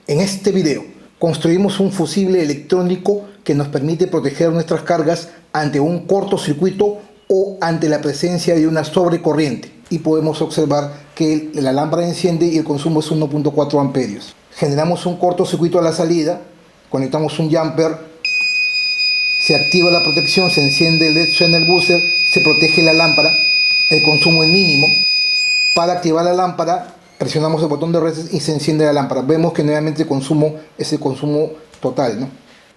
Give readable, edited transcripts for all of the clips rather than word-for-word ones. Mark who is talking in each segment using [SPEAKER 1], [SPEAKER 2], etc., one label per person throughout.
[SPEAKER 1] En este video construimos un fusible electrónico que nos permite proteger nuestras cargas ante un cortocircuito o ante la presencia de una sobrecorriente, y podemos observar que la lámpara enciende y el consumo es 1.4 amperios. Generamos un cortocircuito a la salida, conectamos un jumper, se activa la protección, se enciende el LED, suena el buzzer, se protege la lámpara, el consumo es mínimo. Para activar la lámpara presionamos el botón de reset y se enciende la lámpara. Vemos que nuevamente el consumo es el consumo total, ¿no?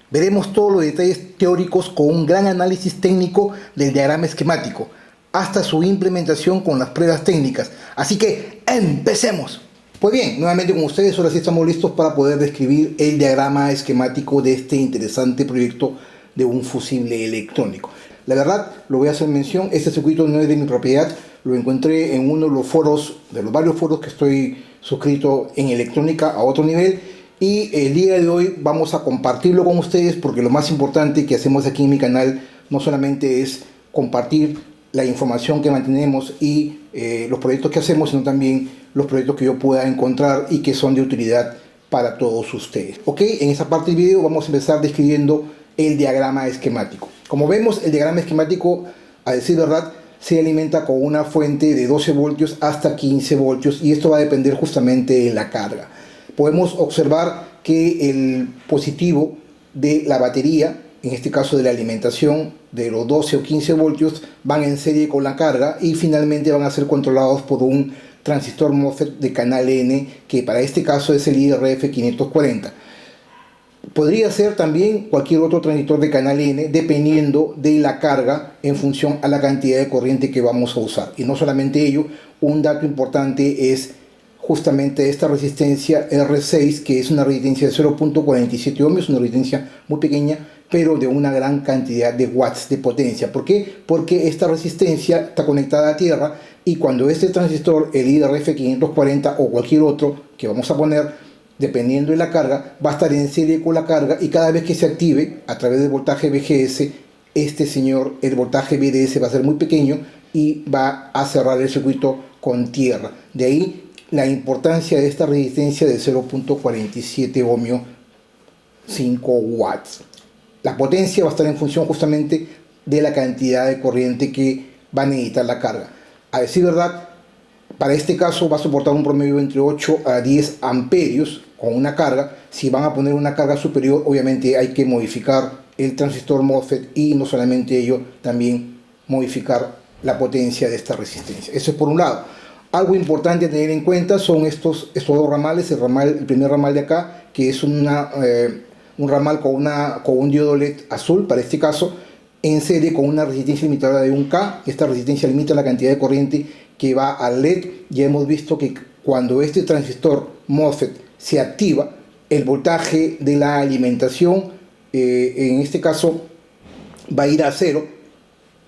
[SPEAKER 1] Veremos todos los detalles teóricos con un gran análisis técnico del diagrama esquemático, hasta su implementación con las pruebas técnicas. Así que ¡empecemos! Pues bien, nuevamente con ustedes, ahora sí estamos listos para poder describir el diagrama esquemático de este interesante proyecto de un fusible electrónico. La verdad, lo voy a hacer mención, este circuito no es de mi propiedad, lo encontré en uno de los foros, de los varios foros que estoy suscrito en electrónica a otro nivel, y el día de hoy vamos a compartirlo con ustedes, porque lo más importante que hacemos aquí en mi canal no solamente es compartir la información que mantenemos y los proyectos que hacemos, sino también los proyectos que yo pueda encontrar y que son de utilidad para todos ustedes. Ok, en esta parte del video vamos a empezar describiendo el diagrama esquemático. Como vemos, el diagrama esquemático, a decir verdad, se alimenta con una fuente de 12 voltios hasta 15 voltios, y esto va a depender justamente de la carga. Podemos observar que el positivo de la batería, en este caso de la alimentación de los 12 o 15 voltios, van en serie con la carga y finalmente van a ser controlados por un transistor MOSFET de canal N, que para este caso es el IRF 540. Podría ser también cualquier otro transistor de canal N, dependiendo de la carga en función a la cantidad de corriente que vamos a usar. Y no solamente ello, un dato importante es justamente esta resistencia R6, que es una resistencia de 0.47 ohmios, una resistencia muy pequeña, pero de una gran cantidad de watts de potencia. ¿Por qué? Porque esta resistencia está conectada a tierra, y cuando este transistor, el IRF 540 o cualquier otro que vamos a poner, dependiendo de la carga, va a estar en serie con la carga, y cada vez que se active a través del voltaje VGS, el voltaje VDS va a ser muy pequeño y va a cerrar el circuito con tierra. De ahí la importancia de esta resistencia de 0.47 ohmios, 5 watts. La potencia va a estar en función justamente de la cantidad de corriente que va a necesitar la carga. A decir verdad, para este caso va a soportar un promedio entre 8 a 10 amperios con una carga. Si van a poner una carga superior, obviamente hay que modificar el transistor MOSFET, y no solamente ello, también modificar la potencia de esta resistencia. Eso es por un lado. Algo importante a tener en cuenta son estos dos ramales. El primer ramal de acá, que es un ramal con un diodo LED azul, para este caso, en serie con una resistencia limitadora de 1K. Esta resistencia limita la cantidad de corriente que va al LED. Ya hemos visto que cuando este transistor MOSFET se activa, el voltaje de la alimentación, en este caso, va a ir a 0,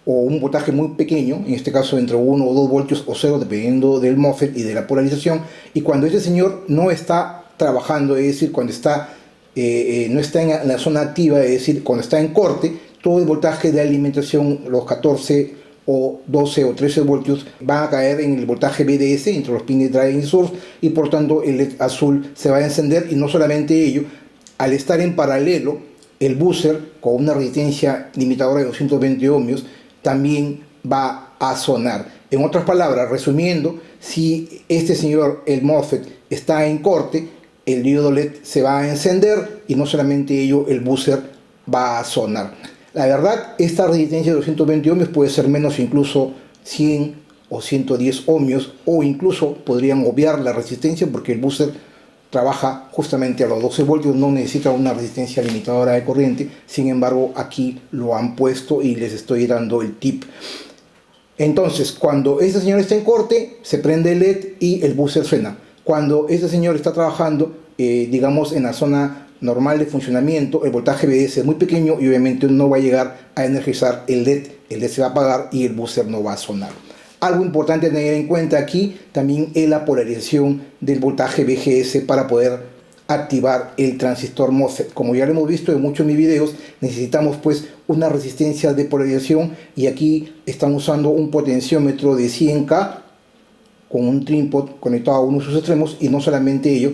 [SPEAKER 1] o un voltaje muy pequeño, en este caso entre 1 o 2 voltios o 0, dependiendo del MOSFET y de la polarización. Y cuando este señor no está trabajando, es decir, cuando no está en la zona activa, es decir, cuando está en corte, todo el voltaje de alimentación, los 14 o 12 o 13 voltios, van a caer en el voltaje VDS entre los pines driving source, y por tanto el LED azul se va a encender. Y no solamente ello, al estar en paralelo, el buzzer con una resistencia limitadora de 220 ohmios también va a sonar. En otras palabras, resumiendo, si este señor, el MOSFET, está en corte, el diodo LED se va a encender, y no solamente ello, el buzzer va a sonar. La verdad, esta resistencia de 220 ohmios puede ser menos, incluso 100 o 110 ohmios, o incluso podrían obviar la resistencia, porque el buzzer trabaja justamente a los 12 voltios, no necesita una resistencia limitadora de corriente. Sin embargo, aquí lo han puesto y les estoy dando el tip. Entonces, cuando este señor está en corte, se prende el LED y el buzzer suena. Cuando este señor está trabajando, digamos, en la zona normal de funcionamiento, el voltaje VDS es muy pequeño y obviamente no va a llegar a energizar el LED. El LED se va a apagar y el buzzer no va a sonar. Algo importante a tener en cuenta aquí también es la polarización del voltaje VGS para poder activar el transistor MOSFET. Como ya lo hemos visto en muchos de mis videos, necesitamos pues una resistencia de polarización, y aquí están usando un potenciómetro de 100K con un trinpot conectado a uno de sus extremos. Y no solamente ello,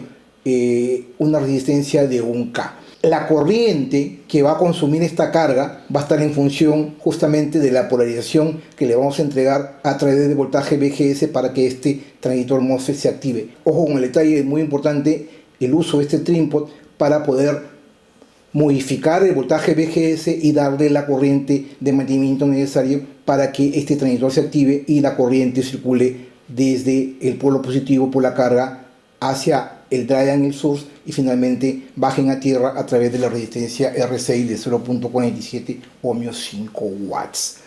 [SPEAKER 1] una resistencia de 1K. La corriente que va a consumir esta carga va a estar en función justamente de la polarización que le vamos a entregar a través del voltaje VGS para que este transistor MOSFET se active. Ojo con el detalle, es muy importante el uso de este trinpot para poder modificar el voltaje VGS y darle la corriente de mantenimiento necesario para que este transistor se active y la corriente circule desde el polo positivo por la carga hacia el triangle source y finalmente bajen a tierra a través de la resistencia R6 de 0.47 ohmios 5 watts.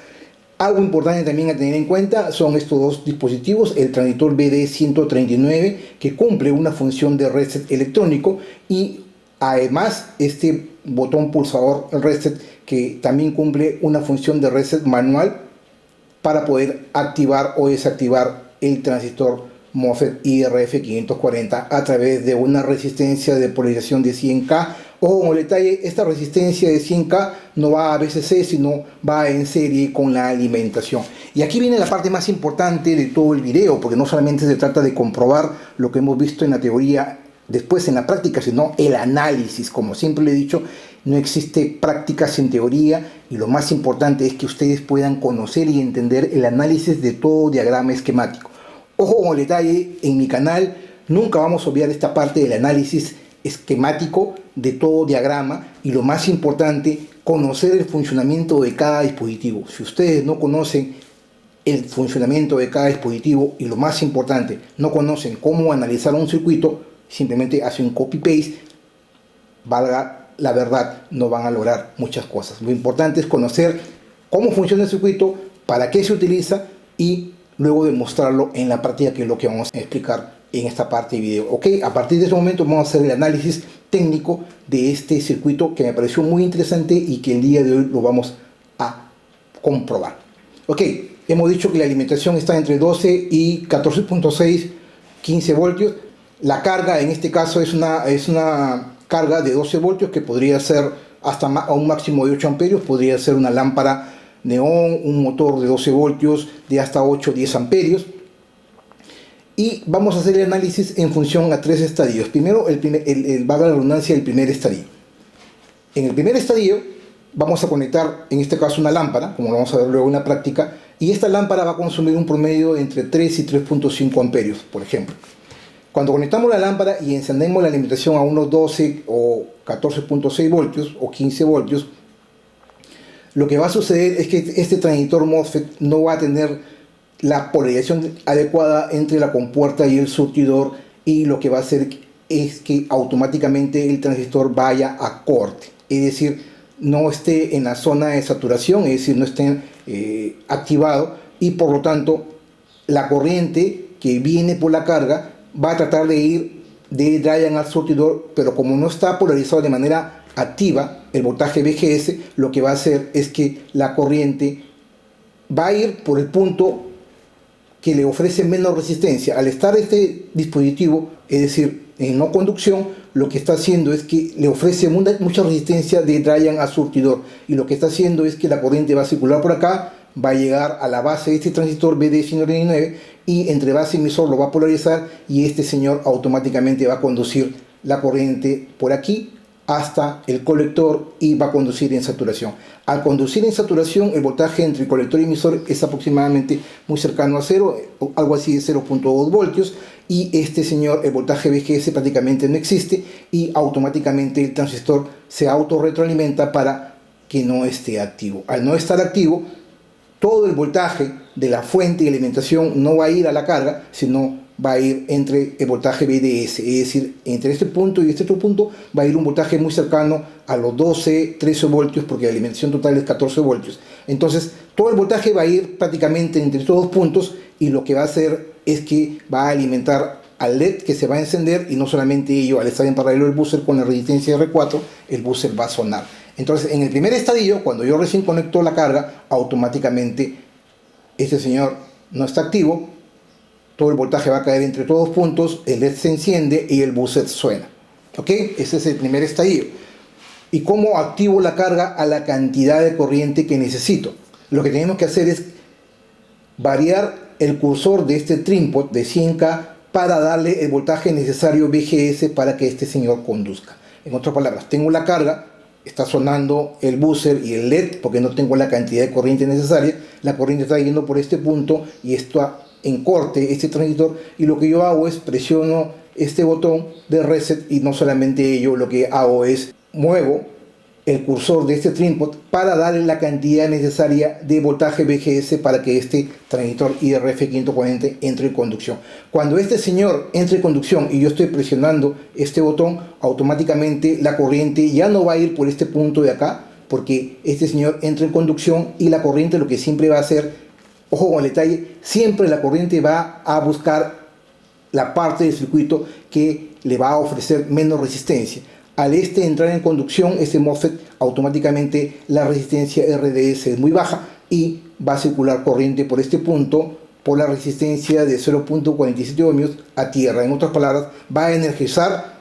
[SPEAKER 1] Algo importante también a tener en cuenta son estos dos dispositivos, el transistor BD139 que cumple una función de reset electrónico y además este botón pulsador reset que también cumple una función de reset manual para poder activar o desactivar el transistor MOSFET IRF540 a través de una resistencia de polarización de 100K. Ojo con el detalle, esta resistencia de 100K no va a VCC, sino va en serie con la alimentación. Y aquí viene la parte más importante de todo el video, porque no solamente se trata de comprobar lo que hemos visto en la teoría después en la práctica, sino el análisis. Como siempre le he dicho, no existe práctica sin teoría y lo más importante es que ustedes puedan conocer y entender el análisis de todo diagrama esquemático. Ojo con el detalle, en mi canal nunca vamos a obviar esta parte del análisis esquemático de todo diagrama y lo más importante, conocer el funcionamiento de cada dispositivo. Si ustedes no conocen el funcionamiento de cada dispositivo y lo más importante, no conocen cómo analizar un circuito, simplemente hacen un copy-paste, valga la verdad, no van a lograr muchas cosas. Lo importante es conocer cómo funciona el circuito, para qué se utiliza y luego demostrarlo en la práctica, que es lo que vamos a explicar en esta parte de video. Ok, a partir de este momento vamos a hacer el análisis técnico de este circuito que me pareció muy interesante y que el día de hoy lo vamos a comprobar. Ok, hemos dicho que la alimentación está entre 12 y 14.6, 15 voltios. La carga en este caso es una carga de 12 voltios que podría ser hasta a un máximo de 8 amperios, podría ser una lámpara neón, un motor de 12 voltios de hasta 8 o 10 amperios. Y vamos a hacer el análisis en función a tres estadios. Primero, valga la redundancia, el primer estadio. En el primer estadio vamos a conectar, en este caso, una lámpara, como lo vamos a ver luego en la práctica, y esta lámpara va a consumir un promedio entre 3 y 3.5 amperios, por ejemplo. Cuando conectamos la lámpara y encendemos la alimentación a unos 12 o 14.6 voltios o 15 voltios, lo que va a suceder es que este transistor MOSFET no va a tener la polarización adecuada entre la compuerta y el surtidor, y lo que va a hacer es que automáticamente el transistor vaya a corte, es decir, no esté en la zona de saturación, es decir, no esté activado, y por lo tanto la corriente que viene por la carga va a tratar de ir de Dryan al surtidor, pero como no está polarizado de manera activa el voltaje VGS, lo que va a hacer es que la corriente va a ir por el punto que le ofrece menos resistencia. Al estar este dispositivo, es decir, en no conducción, lo que está haciendo es que le ofrece mucha resistencia de Dryan a surtidor, y lo que está haciendo es que la corriente va a circular por acá, va a llegar a la base de este transistor BD139 y entre base y emisor lo va a polarizar, y este señor automáticamente va a conducir la corriente por aquí hasta el colector y va a conducir en saturación. Al conducir en saturación, el voltaje entre el colector y emisor es aproximadamente muy cercano a cero, algo así de 0.2 voltios, y este señor, el voltaje VGS prácticamente no existe, y automáticamente el transistor se autorretroalimenta para que no esté activo. Al no estar activo, todo el voltaje de la fuente de alimentación no va a ir a la carga, sino va a ir entre el voltaje BDS, es decir, entre este punto y este otro punto va a ir un voltaje muy cercano a los 12, 13 voltios, porque la alimentación total es 14 voltios. Entonces, todo el voltaje va a ir prácticamente entre estos dos puntos, y lo que va a hacer es que va a alimentar al LED que se va a encender, y no solamente ello, al estar en paralelo el buzzer con la resistencia R4, el buzzer va a sonar. Entonces, en el primer estadio, cuando yo recién conecto la carga, automáticamente este señor no está activo, todo el voltaje va a caer entre todos puntos, el LED se enciende y el buzzer suena. ¿Ok? Ese es el primer estadio. ¿Y cómo activo la carga a la cantidad de corriente que necesito? Lo que tenemos que hacer es variar el cursor de este trinpot de 100K para darle el voltaje necesario VGS para que este señor conduzca. En otras palabras, tengo la carga, está sonando el buzzer y el LED porque no tengo la cantidad de corriente necesaria, la corriente está yendo por este punto y está en corte este transistor, y lo que yo hago es presiono este botón de reset, y no solamente ello, lo que hago es muevo el cursor de este trinpot para darle la cantidad necesaria de voltaje VGS para que este transistor IRF540 entre en conducción. Cuando este señor entre en conducción y yo estoy presionando este botón, automáticamente la corriente ya no va a ir por este punto de acá, porque este señor entra en conducción, y la corriente lo que siempre va a hacer, ojo con el detalle, siempre la corriente va a buscar la parte del circuito que le va a ofrecer menos resistencia. Al entrar en conducción, este MOSFET, automáticamente la resistencia RDS es muy baja y va a circular corriente por este punto, por la resistencia de 0.47 ohmios a tierra. En otras palabras, va a energizar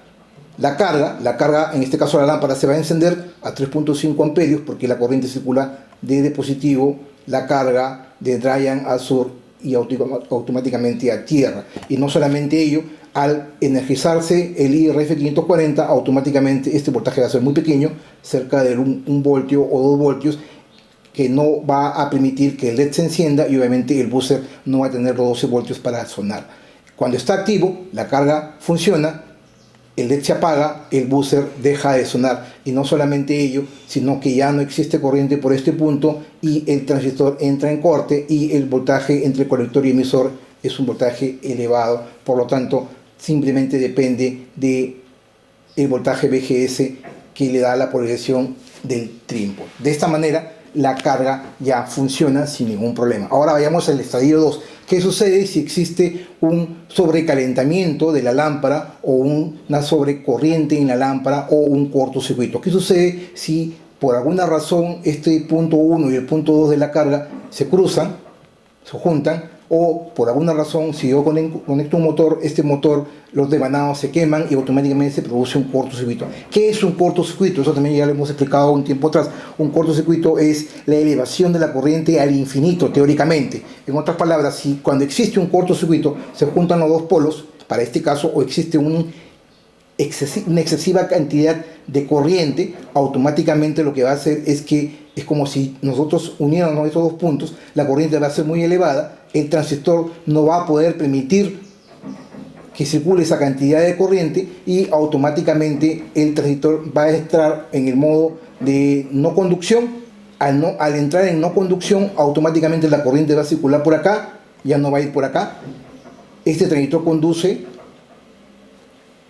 [SPEAKER 1] la carga, en este caso la lámpara se va a encender a 3.5 amperios porque la corriente circula desde positivo, la carga de Dryan a sur y automáticamente a tierra. Y no solamente ello, al energizarse el IRF540, automáticamente este voltaje va a ser muy pequeño, cerca de 1 voltio o 2 voltios, que no va a permitir que el LED se encienda, y obviamente el buzzer no va a tener los 12 voltios para sonar. Cuando está activo, la carga funciona, el LED se apaga, el buzzer deja de sonar, y no solamente ello, sino que ya no existe corriente por este punto y el transistor entra en corte, y el voltaje entre colector y emisor es un voltaje elevado. Por lo tanto, simplemente depende del voltaje VGS que le da la polarización del trinpot. De esta manera la carga ya funciona sin ningún problema. Ahora vayamos al estadio 2. ¿Qué sucede si existe un sobrecalentamiento de la lámpara, o una sobrecorriente en la lámpara, o un cortocircuito? ¿Qué sucede si por alguna razón este punto 1 y el punto 2 de la carga se cruzan, se juntan, o por alguna razón si yo conecto un motor, este motor, los devanados se queman y automáticamente se produce un cortocircuito? ¿Qué es un cortocircuito? Eso también ya lo hemos explicado un tiempo atrás. Un cortocircuito es la elevación de la corriente al infinito, teóricamente. En otras palabras, si cuando existe un cortocircuito se juntan los dos polos, para este caso, o existe una excesiva cantidad de corriente, automáticamente lo que va a hacer es que es como si nosotros uniéramos estos dos puntos, la corriente va a ser muy elevada, el transistor no va a poder permitir que circule esa cantidad de corriente, y automáticamente el transistor va a entrar en el modo de no conducción. Al entrar en no conducción, automáticamente la corriente va a circular por acá, ya no va a ir por acá. Este transistor conduce,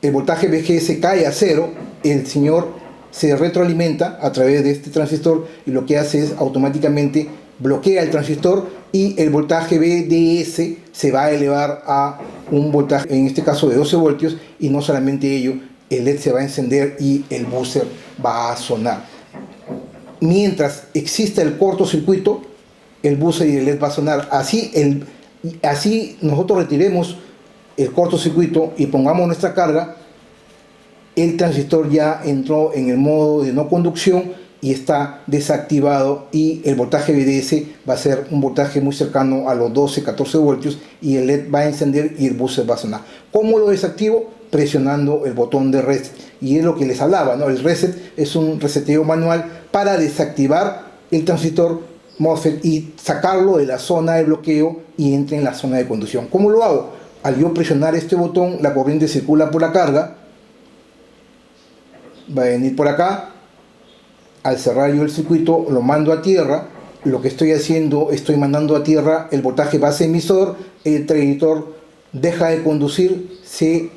[SPEAKER 1] el voltaje VGS cae a cero, el señor se retroalimenta a través de este transistor, y lo que hace es automáticamente bloquea el transistor, y el voltaje VDS se va a elevar a un voltaje, en este caso de 12 voltios, y no solamente ello, el LED se va a encender y el buzzer va a sonar. Mientras exista el cortocircuito, el buzzer y el LED va a sonar. Así nosotros retiremos el cortocircuito y pongamos nuestra carga, el transistor ya entró en el modo de no conducción y está desactivado, y el voltaje VDS va a ser un voltaje muy cercano a los 12-14 voltios, y el LED va a encender y el buzzer va a sonar. ¿Cómo lo desactivo? Presionando el botón de reset, y es lo que les hablaba, ¿no? El reset es un reseteo manual para desactivar el transistor MOSFET y sacarlo de la zona de bloqueo y entre en la zona de conducción. ¿Cómo lo hago? Al yo presionar este botón, la corriente circula por la carga, va a venir por acá. Al cerrar yo el circuito, lo mando a tierra. Lo que estoy haciendo, estoy mandando a tierra el voltaje base emisor, el transistor deja de conducir, se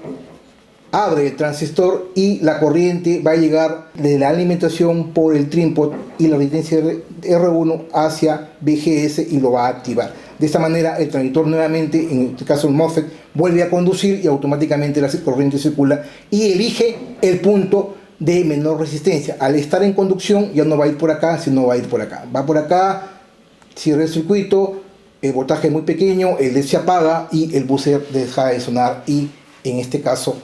[SPEAKER 1] abre el transistor y la corriente va a llegar de la alimentación por el trinpot y la resistencia R1 hacia VGS y lo va a activar. De esta manera el transistor nuevamente, en este caso el MOSFET, vuelve a conducir y automáticamente la corriente circula y elige el punto de menor resistencia. Al estar en conducción ya no va a ir por acá, sino va a ir por acá. Va por acá, cierra el circuito, el voltaje es muy pequeño, el LED se apaga y el buzzer deja de sonar y en este caso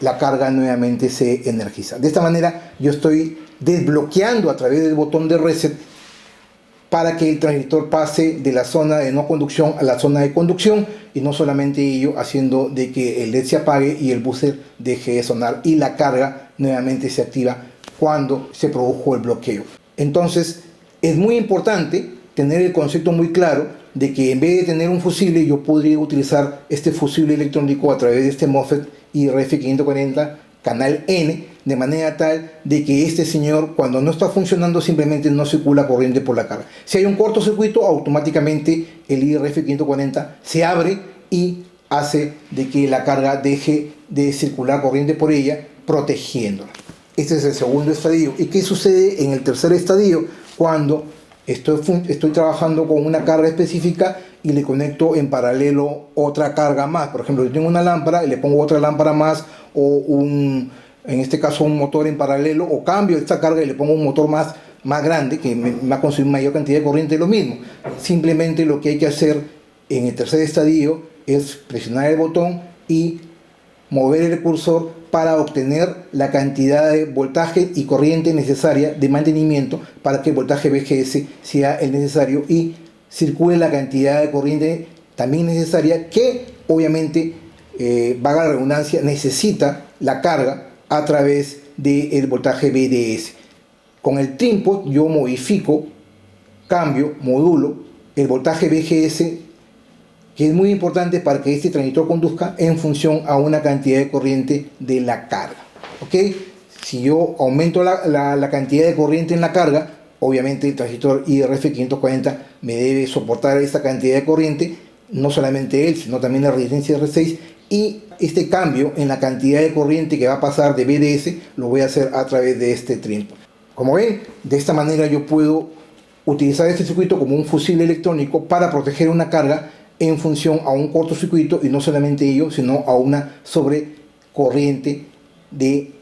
[SPEAKER 1] la carga nuevamente se energiza. De esta manera yo estoy desbloqueando a través del botón de reset para que el transistor pase de la zona de no conducción a la zona de conducción, y no solamente ello haciendo de que el LED se apague y el buzzer deje de sonar y la carga nuevamente se activa cuando se produjo el bloqueo. Entonces es muy importante tener el concepto muy claro de que en vez de tener un fusible, yo podría utilizar este fusible electrónico a través de este MOSFET IRF540 canal N, de manera tal de que este señor, cuando no está funcionando, simplemente no circula corriente por la carga. Si hay un cortocircuito, automáticamente el IRF540 se abre y hace de que la carga deje de circular corriente por ella, protegiéndola. Este es el segundo estadio. ¿Y qué sucede en el tercer estadio? Cuando estoy trabajando con una carga específica y le conecto en paralelo otra carga más. Por ejemplo, yo tengo una lámpara y le pongo otra lámpara más, o en este caso un motor en paralelo, o cambio esta carga y le pongo un motor más grande que me va a consumir mayor cantidad de corriente. Lo mismo. Simplemente lo que hay que hacer en el tercer estadio es presionar el botón y mover el cursor para obtener la cantidad de voltaje y corriente necesaria de mantenimiento para que el voltaje VGS sea el necesario y circule la cantidad de corriente también necesaria que obviamente, valga la redundancia, necesita la carga a través del voltaje VDS. Con el input yo modifico, cambio, modulo el voltaje VGS, que es muy importante para que este transistor conduzca en función a una cantidad de corriente de la carga. ¿Ok? Si yo aumento la cantidad de corriente en la carga, obviamente el transistor IRF540 me debe soportar esta cantidad de corriente, no solamente él, sino también la resistencia R6, y este cambio en la cantidad de corriente que va a pasar de BDS lo voy a hacer a través de este trim. Como ven, de esta manera yo puedo utilizar este circuito como un fusible electrónico para proteger una carga en función a un cortocircuito, y no solamente ello, sino a una sobrecorriente de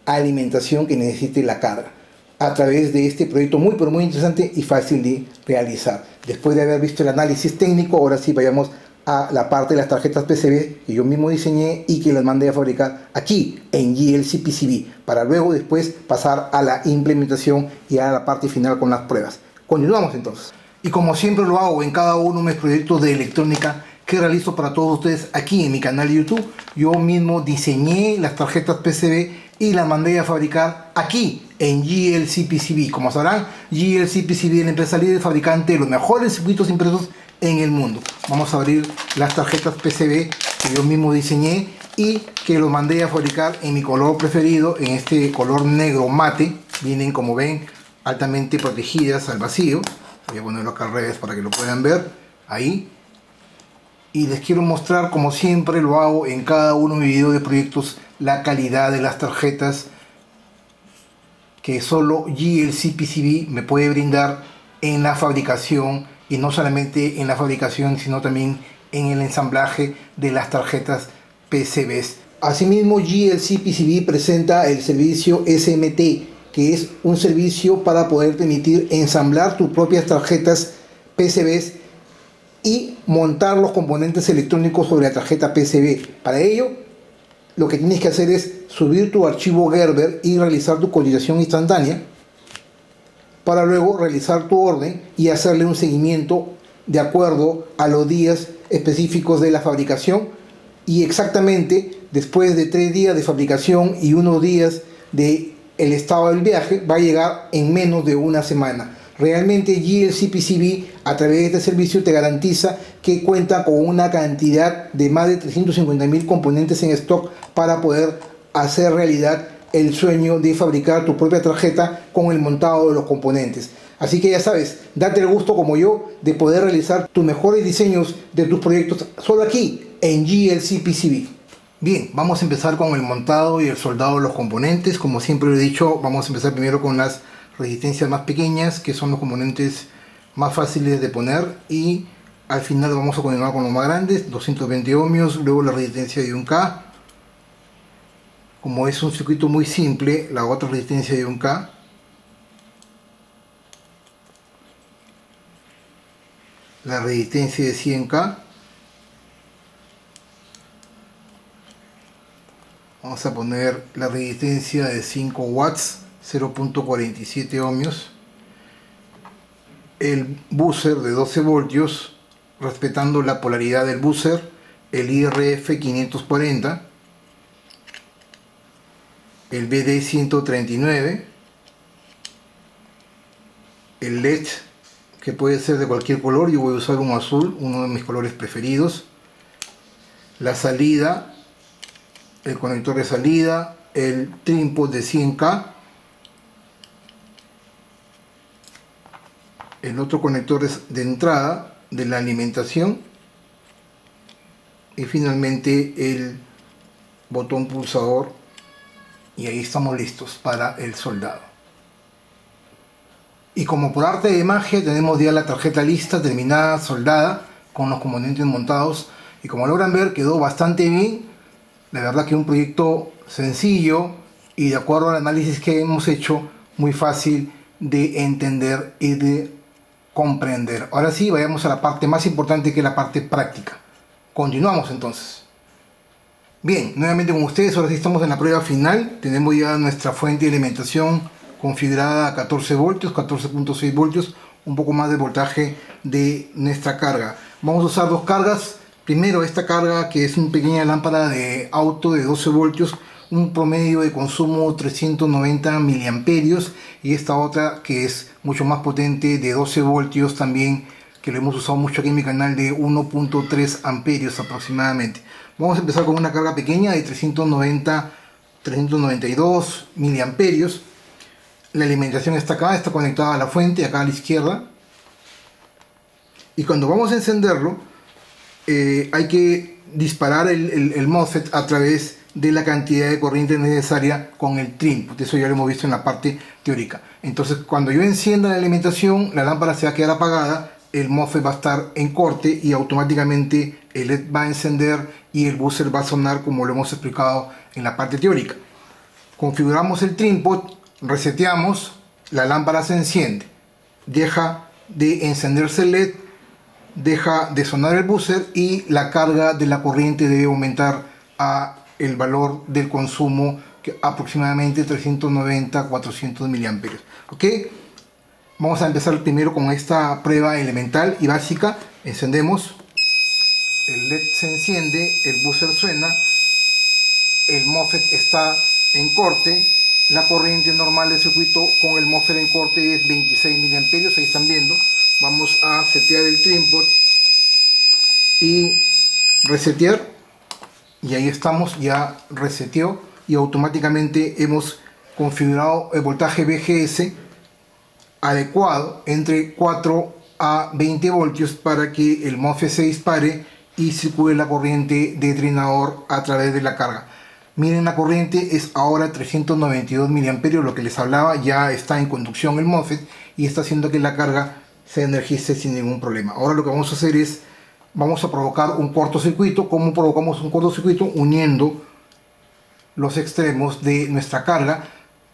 [SPEAKER 1] alimentación que necesite la carga, a través de este proyecto muy pero muy interesante y fácil de realizar. Después de haber visto el análisis técnico, ahora sí vayamos a la parte de las tarjetas PCB que yo mismo diseñé y que las mandé a fabricar aquí en GLC PCB, para luego después pasar a la implementación y a la parte final con las pruebas. Continuamos entonces. Y como siempre lo hago en cada uno de mis proyectos de electrónica que realizo para todos ustedes aquí en mi canal de YouTube, yo mismo diseñé las tarjetas PCB y las mandé a fabricar aquí en GLC PCB. Como sabrán, GLC PCB es la empresa líder fabricante de los mejores circuitos impresos en el mundo. Vamos a abrir las tarjetas PCB que yo mismo diseñé y que los mandé a fabricar en mi color preferido, en este color negro mate. Vienen, como ven, altamente protegidas al vacío. Voy a ponerlo acá al revés para que lo puedan ver ahí, y les quiero mostrar, como siempre lo hago en cada uno de mis videos de proyectos, la calidad de las tarjetas que solo GLC PCB me puede brindar en la fabricación, y no solamente en la fabricación sino también en el ensamblaje de las tarjetas PCBs. Asimismo, GLC PCB presenta el servicio SMT, que es un servicio para poder permitir ensamblar tus propias tarjetas PCBs y montar los componentes electrónicos sobre la tarjeta PCB. Para ello, lo que tienes que hacer es subir tu archivo Gerber y realizar tu cotización instantánea, para luego realizar tu orden y hacerle un seguimiento de acuerdo a los días específicos de la fabricación, y exactamente después de 3 días de fabricación y unos días de el estado del viaje, va a llegar en menos de una semana. Realmente GLC PCB a través de este servicio te garantiza que cuenta con una cantidad de más de 350.000 componentes en stock para poder hacer realidad el sueño de fabricar tu propia tarjeta con el montado de los componentes. Así que ya sabes, date el gusto como yo de poder realizar tus mejores diseños de tus proyectos solo aquí en GLC PCB. Bien, vamos a empezar con el montado y el soldado de los componentes. Como siempre lo he dicho, vamos a empezar primero con las resistencias más pequeñas, que son los componentes más fáciles de poner, y al final vamos a continuar con los más grandes, 220 ohmios, luego la resistencia de 1K. Como es un circuito muy simple, la otra resistencia de 1K. La resistencia de 100K. Vamos a poner la resistencia de 5 watts, 0.47 ohmios. el buzzer de 12 voltios, respetando la polaridad del buzzer, el IRF 540, el BD 139, el LED, que puede ser de cualquier color, yo voy a usar un azul, uno de mis colores preferidos, la salida, el conector de salida, el trípode de 100K, el otro conector es de entrada de la alimentación y finalmente el botón pulsador, y ahí estamos listos para el soldado. Y como por arte de magia tenemos ya la tarjeta lista, terminada, soldada, con los componentes montados, y como logran ver quedó bastante bien. La verdad que un proyecto sencillo y de acuerdo al análisis que hemos hecho, muy fácil de entender y de comprender. Ahora sí, vayamos a la parte más importante, que es la parte práctica. Continuamos entonces. Bien, nuevamente con ustedes, ahora sí estamos en la prueba final. Tenemos ya nuestra fuente de alimentación configurada a 14 voltios, 14.6 voltios, un poco más de voltaje de nuestra carga. Vamos a usar dos cargas. Primero esta carga, que es una pequeña lámpara de auto de 12 voltios, un promedio de consumo 390 miliamperios, y esta otra que es mucho más potente de 12 voltios también, que lo hemos usado mucho aquí en mi canal, de 1.3 amperios aproximadamente. Vamos a empezar con una carga pequeña de 392 miliamperios. La alimentación está acá, está conectada a la fuente, acá a la izquierda. Y cuando vamos a encenderlo, hay que disparar el MOSFET a través de la cantidad de corriente necesaria con el trípode. Eso ya lo hemos visto en la parte teórica. Entonces, cuando yo encienda la alimentación, la lámpara se va a quedar apagada, el MOSFET va a estar en corte y automáticamente el LED va a encender y el buzzer va a sonar, como lo hemos explicado en la parte teórica. Configuramos el trípode, reseteamos, la lámpara se enciende, deja de encenderse el LED, deja de sonar el buzzer y la carga de la corriente debe aumentar a el valor del consumo, que aproximadamente 390-400 miliamperios. ¿Ok? Vamos a empezar primero con esta prueba elemental y básica. Encendemos, el LED se enciende, el buzzer suena, el MOSFET está en corte, la corriente normal del circuito con el MOSFET en corte es 26 miliamperios, ahí están viendo. Vamos a setear el trípode y resetear, y ahí estamos, ya reseteó y automáticamente hemos configurado el voltaje BGS adecuado entre 4 a 20 voltios para que el MOSFET se dispare y circule la corriente de drenador a través de la carga. Miren, la corriente es ahora 392 miliamperios, lo que les hablaba, ya está en conducción el MOSFET y está haciendo que la carga se energice sin ningún problema. Ahora lo que vamos a hacer es, vamos a provocar un cortocircuito. ¿Cómo provocamos un cortocircuito? Uniendo los extremos de nuestra carga,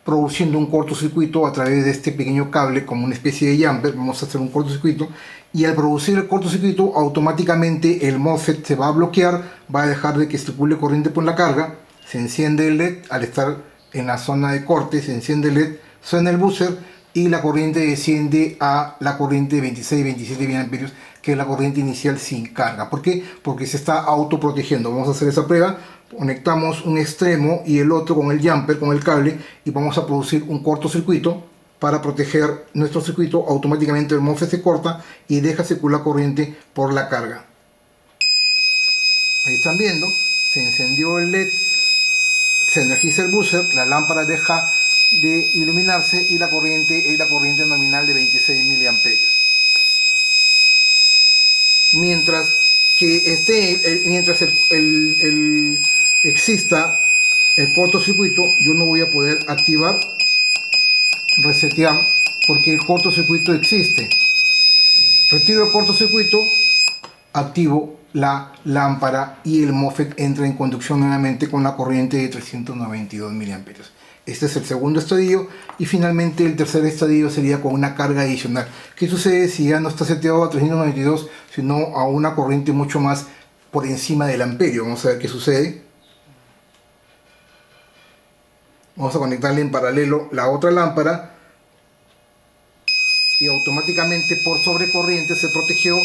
[SPEAKER 1] produciendo un cortocircuito a través de este pequeño cable como una especie de jumper. Vamos a hacer un cortocircuito y al producir el cortocircuito automáticamente el MOSFET se va a bloquear, va a dejar de que circule corriente por la carga, se enciende el LED, al estar en la zona de corte se enciende el LED, suena el buzzer y la corriente desciende a la corriente de 26-27 miliamperios, que es la corriente inicial sin carga. ¿Por qué? Porque se está autoprotegiendo. Vamos a hacer esa prueba. Conectamos un extremo y el otro con el jumper, con el cable, y vamos a producir un cortocircuito para proteger nuestro circuito. Automáticamente el MOSFET se corta y deja circular corriente por la carga. Ahí están viendo, se encendió el LED, se energiza el buzzer, la lámpara deja de iluminarse y la corriente es la corriente nominal de 26 miliamperios. Mientras exista el cortocircuito, yo no voy a poder activar, resetear, porque el cortocircuito existe. Retiro el cortocircuito, activo la lámpara y el MOSFET entra en conducción nuevamente con la corriente de 392 miliamperios. Este es el segundo estadio, y finalmente el tercer estadio sería con una carga adicional. ¿Qué sucede si ya no está seteado a 392, sino a una corriente mucho más por encima del amperio? Vamos a ver qué sucede. Vamos a conectarle en paralelo la otra lámpara y automáticamente por sobrecorriente se protegió,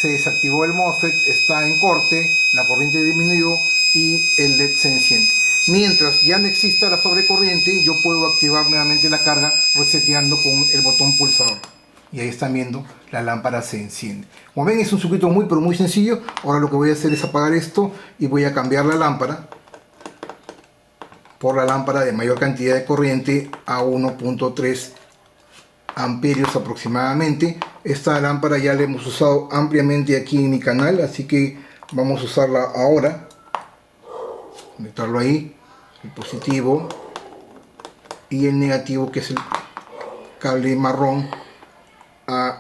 [SPEAKER 1] se desactivó el MOSFET, está en corte, la corriente disminuyó y el LED se enciende. Mientras ya no exista la sobrecorriente, yo puedo activar nuevamente la carga reseteando con el botón pulsador. Y ahí están viendo, la lámpara se enciende. Como ven, es un circuito muy pero muy sencillo. Ahora lo que voy a hacer es apagar esto y voy a cambiar la lámpara por la lámpara de mayor cantidad de corriente a 1.3 amperios aproximadamente. Esta lámpara ya la hemos usado ampliamente aquí en mi canal, así que vamos a usarla ahora. Conectarlo ahí, el positivo y el negativo, que es el cable marrón, a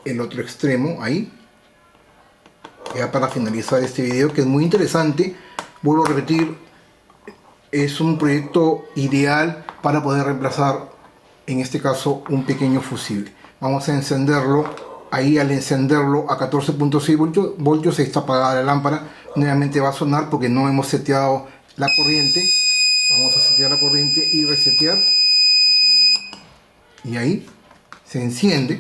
[SPEAKER 1] el otro extremo ahí, ya para finalizar este video, que es muy interesante. Vuelvo a repetir, es un proyecto ideal para poder reemplazar, en este caso, un pequeño fusible. Vamos a encenderlo. Ahí, al encenderlo a 14.6 voltios está apagada la lámpara. Nuevamente va a sonar porque no hemos seteado la corriente. Vamos a setear la corriente y resetear, y ahí se enciende.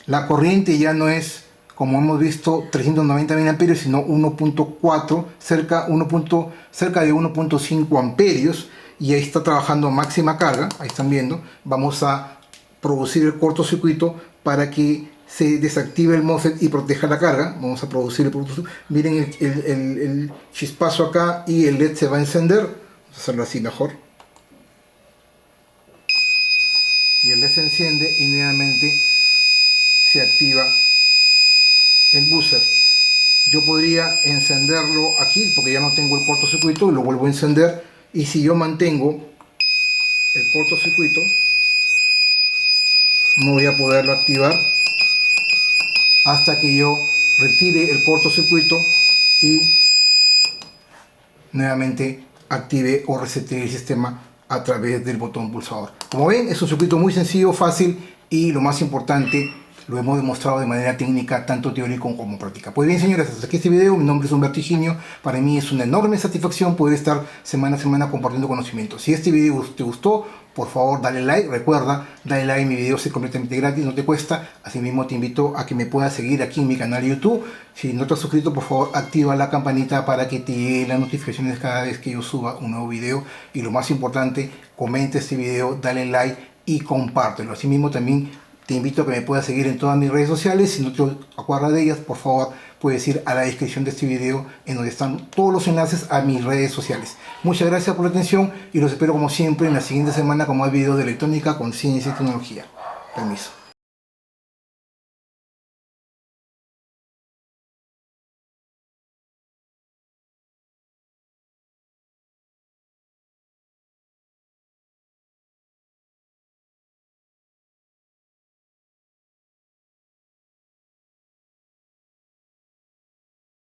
[SPEAKER 1] La corriente ya no es, como hemos visto, 390 mA, sino 1.4, cerca de 1.5 amperios, y ahí está trabajando a máxima carga. Ahí están viendo. Vamos a producir el cortocircuito para que se desactive el MOSFET y proteja la carga. Vamos a producir el cortocircuito. Miren el chispazo acá, y el LED se va a encender. Vamos a hacerlo así mejor. Y el LED se enciende y nuevamente se activa el buzzer. Yo podría encenderlo aquí porque ya no tengo el cortocircuito, y lo vuelvo a encender. Y si yo mantengo el cortocircuito, no voy a poderlo activar hasta que yo retire el cortocircuito y nuevamente active o resete el sistema a través del botón pulsador. Como ven, es un circuito muy sencillo, fácil, y lo más importante, lo hemos demostrado de manera técnica, tanto teórico como práctica. Pues bien, señores, hasta aquí este video. Mi nombre es Humberto Higinio. Para mí es una enorme satisfacción poder estar semana a semana compartiendo conocimientos. Si este video te gustó, por favor dale like. Recuerda, dale like, mi video es completamente gratis, no te cuesta. Asimismo te invito a que me puedas seguir aquí en mi canal de YouTube. Si no te has suscrito, por favor activa la campanita para que te lleguen las notificaciones cada vez que yo suba un nuevo video. Y lo más importante, comenta este video, dale like y compártelo. Asimismo también te invito a que me puedas seguir en todas mis redes sociales. Si no te acuerdas de ellas, por favor puedes ir a la descripción de este video, en donde están todos los enlaces a mis redes sociales. Muchas gracias por la atención y los espero como siempre en la siguiente semana con más videos de electrónica, conciencia y tecnología. Permiso.